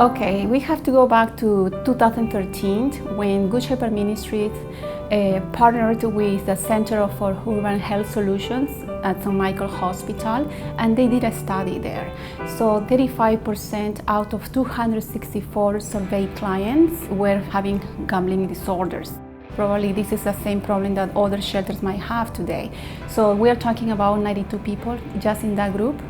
Okay, we have to go back to 2013 when Good Shepherd Ministries partnered with the Center for Urban Health Solutions at St. Michael Hospital, and they did a study there. So 35% out of 264 surveyed clients were having gambling disorders. Probably this is the same problem that other shelters might have today. So we are talking about 92 people just in that group.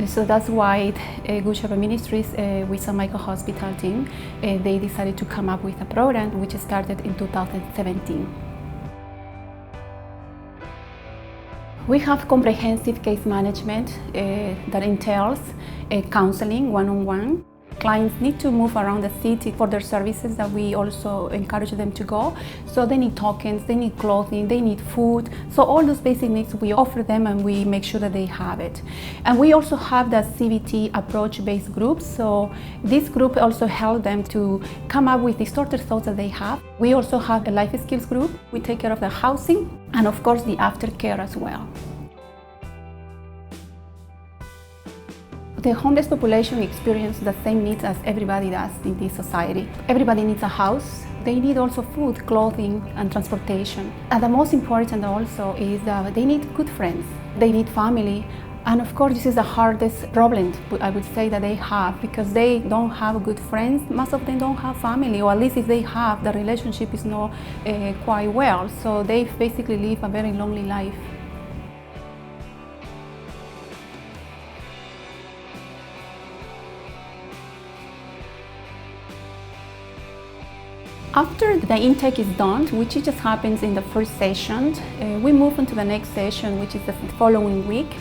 So that's why Good Shepherd Ministries with St. Michael Hospital team, they decided to come up with a program which started in 2017. We have comprehensive case management that entails counseling one-on-one. Clients need to move around the city for their services that we also encourage them to go. So they need tokens, they need clothing, they need food. So all those basic needs we offer them and we make sure that they have it. And we also have the CBT approach-based groups. So this group also helps them to come up with distorted thoughts that they have. We also have a life skills group. We take care of the housing and of course the aftercare as well. The homeless population experiences the same needs as everybody does in this society. Everybody needs a house. They need also food, clothing, and transportation. And the most important also is that they need good friends. They need family. And of course, this is the hardest problem, I would say, that they have, because they don't have good friends. Most of them don't have family, or at least if they have, the relationship is not quite well. So they basically live a very lonely life. After the intake is done, which just happens in the first session, we move on to the next session, which is the following week.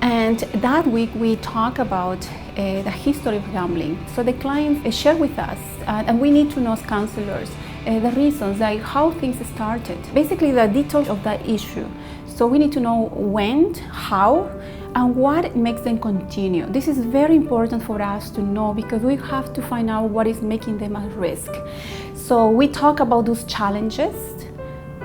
And that week we talk about the history of gambling. So the clients share with us, and we need to know as counselors, the reasons, like how things started. Basically the details of that issue. So we need to know when, how, and what makes them continue. This is very important for us to know because we have to find out what is making them at risk. So we talk about those challenges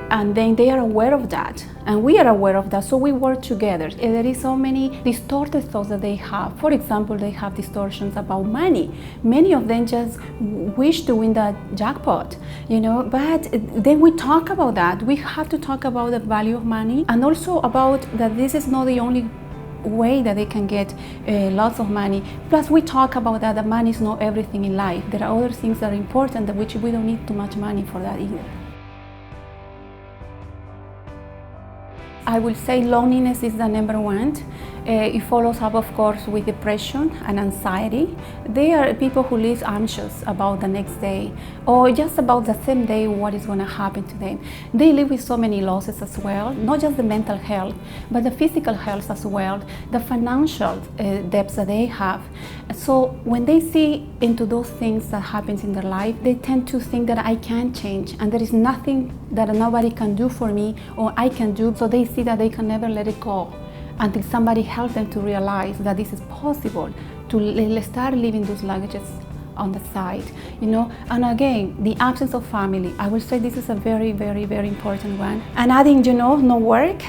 and then they are aware of that and we are aware of that, so we work together. There is so many distorted thoughts that they have. For example, they have distortions about money. Many of them just wish to win the jackpot, but then we talk about that. We have to talk about the value of money and also about that this is not the only way that they can get lots of money. Plus we talk about that money is not everything in life. There are other things that are important that which we don't need too much money for that either. I would say loneliness is the number one. It follows up, of course, with depression and anxiety. They are people who live anxious about the next day or just about the same day what is going to happen to them. They live with so many losses as well, not just the mental health, but the physical health as well, the financial debts that they have. So when they see into those things that happens in their life, they tend to think that I can change and there is nothing that nobody can do for me or I can do. So they see that they can never let it go until somebody helps them to realize that this is possible, to start leaving those luggages on the side, And again, the absence of family. I will say this is a very, very, very important one. And adding, no work,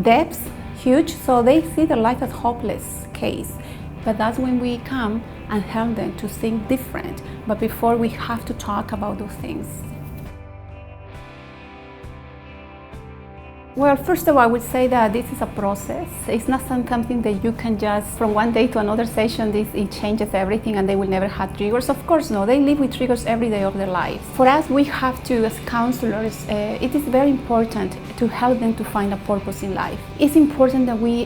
debts, huge. So they see their life as hopeless case. But that's when we come and help them to think different. But before we have to talk about those things. Well, first of all, I would say that this is a process. It's not something that you can just, from one day to another session, it changes everything and they will never have triggers. Of course, no, they live with triggers every day of their lives. For us, we have to, as counselors, it is very important to help them to find a purpose in life. It's important that we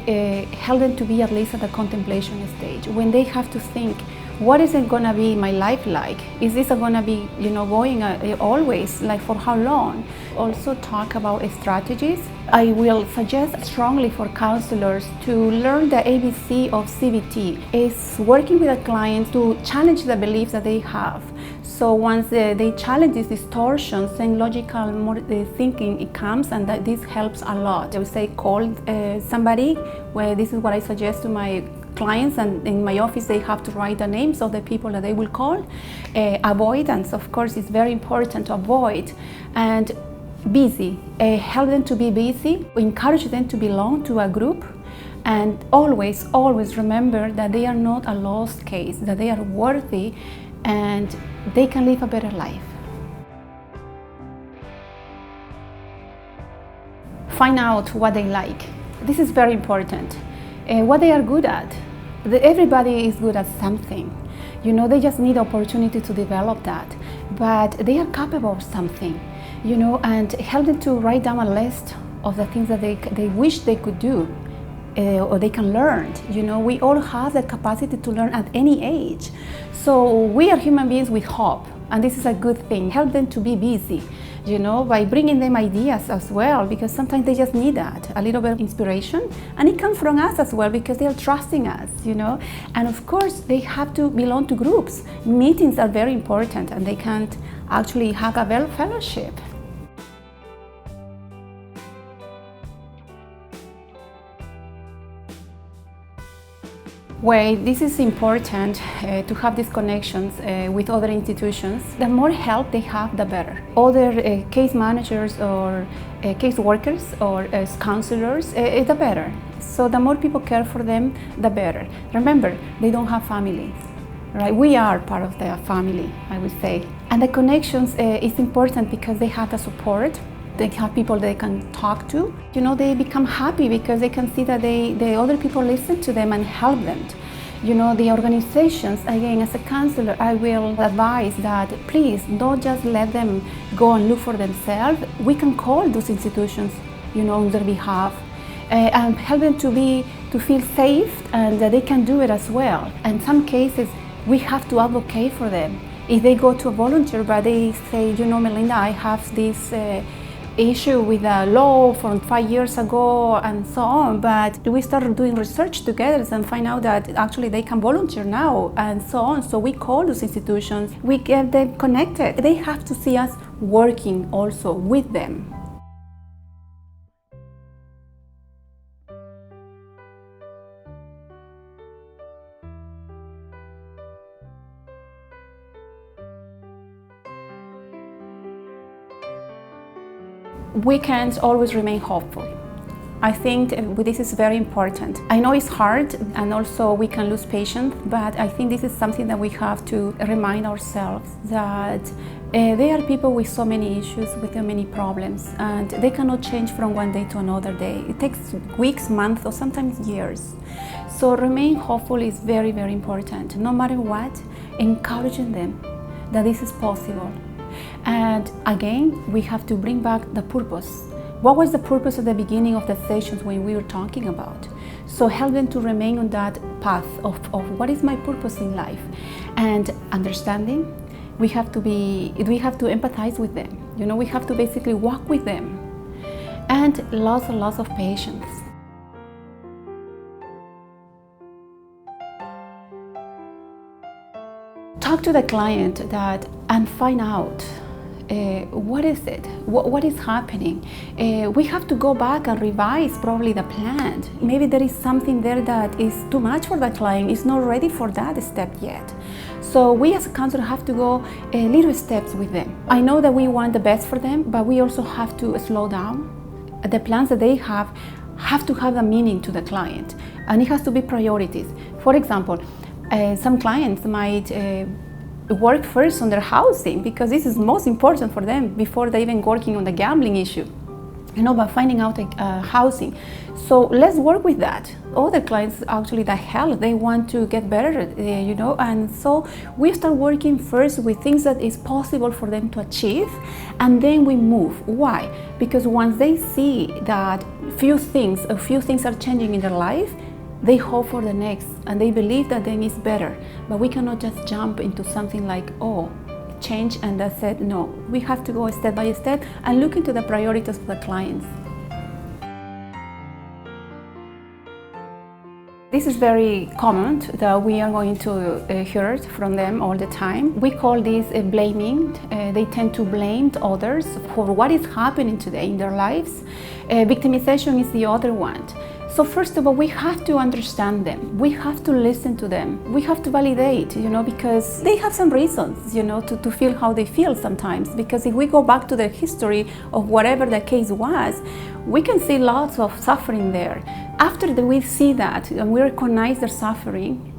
help them to be at least at the contemplation stage, when they have to think, what is it going to be my life like? Is this going to be, going always, like for how long? Also talk about strategies. I will suggest strongly for counselors to learn the ABC of CBT. It's working with a client to challenge the beliefs that they have. So once they challenge these distortions, then logical thinking it comes, and that this helps a lot. I would say call somebody, where this is what I suggest to my clients, and in my office they have to write the names of the people that they will call. Avoidance, of course, is very important to avoid. And busy, help them to be busy, encourage them to belong to a group, and always remember that they are not a lost case, that they are worthy and they can live a better life. Find out what they like. This is very important. What they are good at. Everybody is good at something. They just need opportunity to develop that. But they are capable of something, and help them to write down a list of the things that they wish they could do or they can learn. We all have the capacity to learn at any age. So we are human beings with hope, and this is a good thing. Help them to be busy, by bringing them ideas as well, because sometimes they just need that, a little bit of inspiration, and it comes from us as well because they are trusting us, and of course they have to belong to groups. Meetings are very important, and they can't actually have a fellowship. Well, this is important to have these connections with other institutions. The more help they have, the better. Other case managers or case workers or counselors, the better. So the more people care for them, the better. Remember, they don't have families, right? We are part of their family, I would say. And the connections is important because they have the support. They have people they can talk to. They become happy because they can see that the other people listen to them and help them. The organizations, again, as a counselor, I will advise that please don't just let them go and look for themselves. We can call those institutions, on their behalf, and help them to feel safe, and that they can do it as well. In some cases, we have to advocate for them. If they go to a volunteer, but they say, Melinda, I have this issue with a law from 5 years ago and so on, but we started doing research together and find out that actually they can volunteer now and so on. So we call those institutions, we get them connected. They have to see us working also with them. We can't always remain hopeful. I think this is very important. I know it's hard, and also we can lose patience, but I think this is something that we have to remind ourselves that there are people with so many issues, with so many problems, and they cannot change from one day to another day. It takes weeks, months, or sometimes years. So remain hopeful is very, very important. No matter what, encouraging them that this is possible. And again, we have to bring back the purpose. What was the purpose at the beginning of the sessions when we were talking about? So help them to remain on that path of what is my purpose in life, and understanding. We have to empathize with them. We have to basically walk with them, and lots and lots of patience. Talk to the client and find out what is it, what is happening. We have to go back and revise probably the plan. Maybe there is something there that is too much for the client, is not ready for that step yet. So we as a counselor have to go little steps with them. I know that we want the best for them, but we also have to slow down. The plans that they have to have a meaning to the client, and it has to be priorities. For example, some clients might work first on their housing because this is most important for them before they even working on the gambling issue, by finding out housing. So let's work with that. Other clients actually the health, they want to get better, and so we start working first with things that is possible for them to achieve, and then we move. Why? Because once they see that a few things are changing in their life, they hope for the next, and they believe that then it's better. But we cannot just jump into something like, change and that's it. No, we have to go step by step and look into the priorities of the clients. This is very common that we are going to hear from them all the time. We call this blaming. They tend to blame others for what is happening today in their lives. Victimization is the other one. So first of all, we have to understand them. We have to listen to them. We have to validate, because they have some reasons, to feel how they feel sometimes. Because if we go back to the history of whatever the case was, we can see lots of suffering there. After we see that and we recognize their suffering,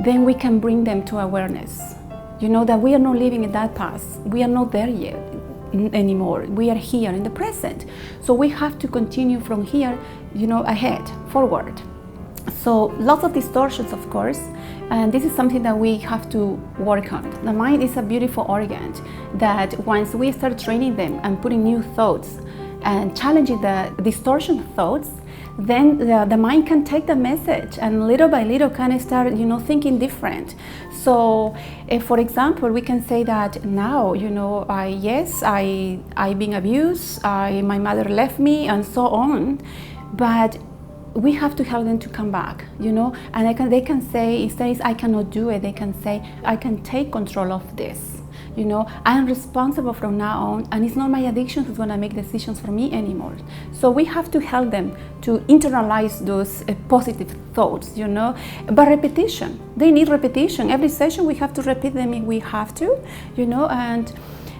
then we can bring them to awareness. that we are not living in that past. We are not there yet anymore. We are here in the present. So we have to continue from here, ahead, forward. So lots of distortions, of course, and this is something that we have to work on. The mind is a beautiful organ that once we start training them and putting new thoughts and challenging the distortion thoughts, then the mind can take the message and little by little kind of start, thinking different. So, for example, we can say that now, I being abused, my mother left me, and so on, but we have to help them to come back, and they can say, instead of I cannot do it, they can say, I can take control of this. I am responsible from now on, and it's not my addiction who's going to make decisions for me anymore. So we have to help them to internalize those positive thoughts, but repetition. They need repetition. Every session we have to repeat them if we have to, and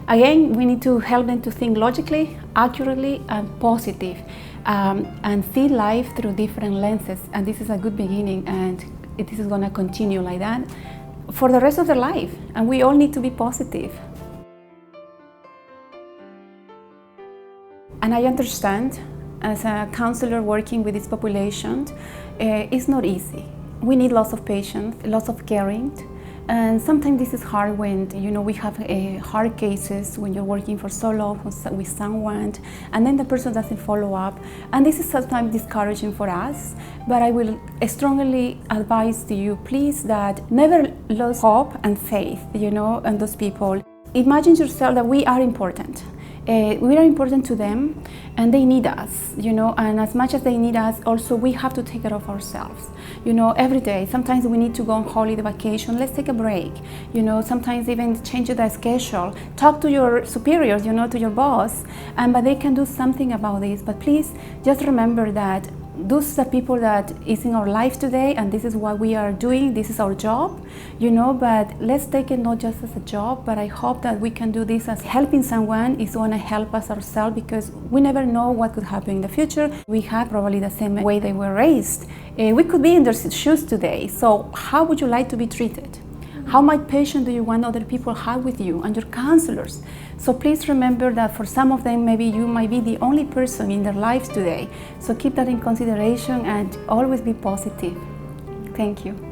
again, we need to help them to think logically, accurately, and positive, and see life through different lenses. And this is a good beginning, and this is going to continue like that for the rest of their life, and we all need to be positive. And I understand, as a counselor working with this population, it's not easy. We need lots of patience, lots of caring, and sometimes this is hard when we have hard cases when you're working for so long with someone, and then the person doesn't follow up, and this is sometimes discouraging for us. But I will strongly advise to you, please, that never lose hope and faith, in those people. Imagine yourself that we are important. We are important to them, and they need us, and as much as they need us, also we have to take care of ourselves, every day. Sometimes we need to go on holiday vacation, let's take a break, sometimes even change the schedule, talk to your superiors, to your boss, but they can do something about this. But please, just remember that those are the people that is in our life today, and this is what we are doing. This is our job, but let's take it not just as a job, but I hope that we can do this as helping someone is going to help us ourselves, because we never know what could happen in the future. We have probably the same way they were raised. We could be in their shoes today. So how would you like to be treated? How much patience do you want other people have with you and your counselors? So please remember that for some of them, maybe you might be the only person in their lives today. So keep that in consideration and always be positive. Thank you.